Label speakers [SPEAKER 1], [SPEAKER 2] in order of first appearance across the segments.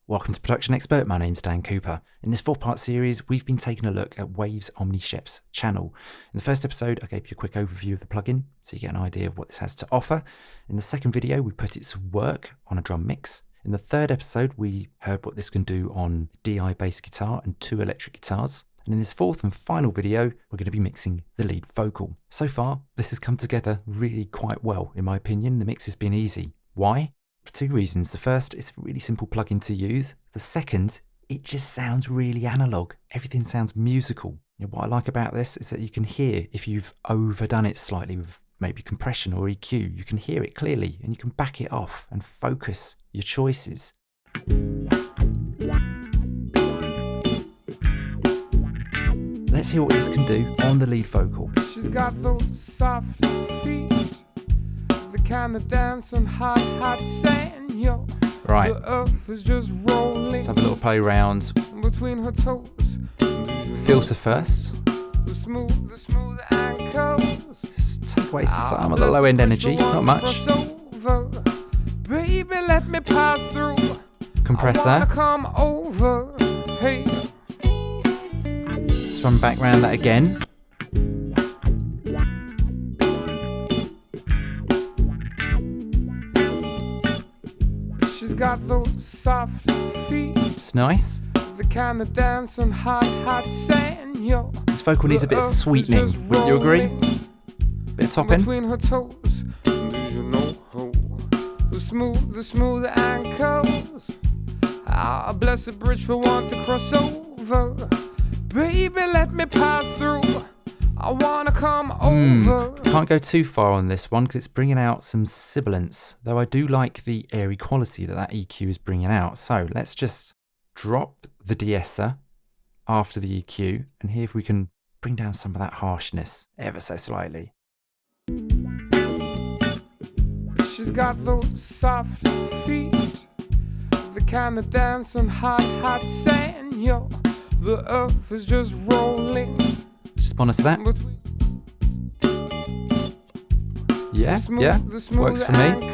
[SPEAKER 1] Welcome to Production Expert, my name's Dan Cooper. In this 4-part series, we've been taking a look at Waves Omni Scheps Channel. In the first episode, I gave you a quick overview of the plugin, so you get an idea of what this has to offer. In the second video, we put it to work on a drum mix. In the third episode, we heard what this can do on DI bass guitar and 2 electric guitars. And in this fourth and final video, we're going to be mixing the lead vocal. So far, this has come together really quite well, in my opinion. The mix has been easy. Why? For 2 reasons. The first, it's a really simple plugin to use. The second, it just sounds really analog. Everything sounds musical. What I like about this is that you can hear if you've overdone it slightly with maybe compression or EQ. You can hear it clearly and you can back it off and focus your choices. Let's hear what this can do on the lead vocal.
[SPEAKER 2] She's got those soft feet, the kind of dance on hot sand, yo.
[SPEAKER 1] Right.
[SPEAKER 2] The earth is just rolling.
[SPEAKER 1] Let's have a little play around.
[SPEAKER 2] Between her toes.
[SPEAKER 1] Filter first.
[SPEAKER 2] The smooth ankles.
[SPEAKER 1] Just take away some of the low end energy, not much.
[SPEAKER 2] Baby, let me pass through.
[SPEAKER 1] Compressor.
[SPEAKER 2] I wanna come over. Hey.
[SPEAKER 1] Let's run back round that again.
[SPEAKER 2] She's got those soft feet.
[SPEAKER 1] It's nice.
[SPEAKER 2] The kind of dance on hot sand, yo.
[SPEAKER 1] This vocal needs a bit of sweetening. Wouldn't you agree? Bit of top end.
[SPEAKER 2] Between her toes. Do you know the smooth ankles? Ah, bless the bridge for one to cross over. Baby, let me pass through. I wanna come over.
[SPEAKER 1] Can't go too far on this one because it's bringing out some sibilance, though I do like the airy quality that EQ is bringing out. So let's just drop the de-esser after the EQ and hear if we can bring down some of that harshness ever so slightly.
[SPEAKER 2] She's got those soft feet, the kind of dance on hot sand, yo. The earth is just rolling.
[SPEAKER 1] Just monitor that. Yeah, works for me.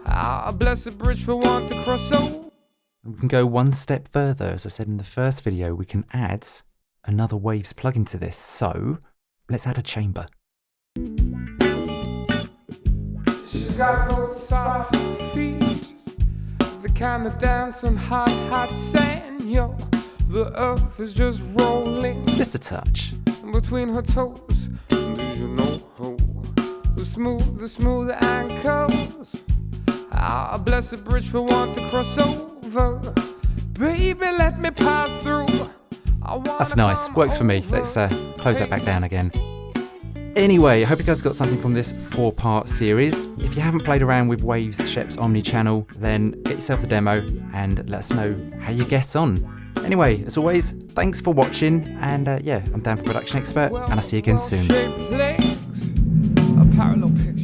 [SPEAKER 2] Ah, bless the bridge for one to cross over.
[SPEAKER 1] We can go one step further. As I said in the first video, we can add another Waves plugin to this. So let's add a chamber.
[SPEAKER 2] She's got those soft feet, the kind of dance on hot sand, yo. The earth is just rolling.
[SPEAKER 1] Just a touch.
[SPEAKER 2] Between her toes. Do you know the smooth ankles? Ah, bless the bridge for one to cross over. Baby, let me pass through.
[SPEAKER 1] That's nice. Works for me. Let's close that back down again. Anyway, I hope you guys got something from this 4-part series. If you haven't played around with Waves Scheps Omni Channel, then get yourself the demo and let us know how you get on. Anyway, as always, thanks for watching, and yeah, I'm Dan for Production Expert, and I'll see you again soon.
[SPEAKER 2] A parallel pick.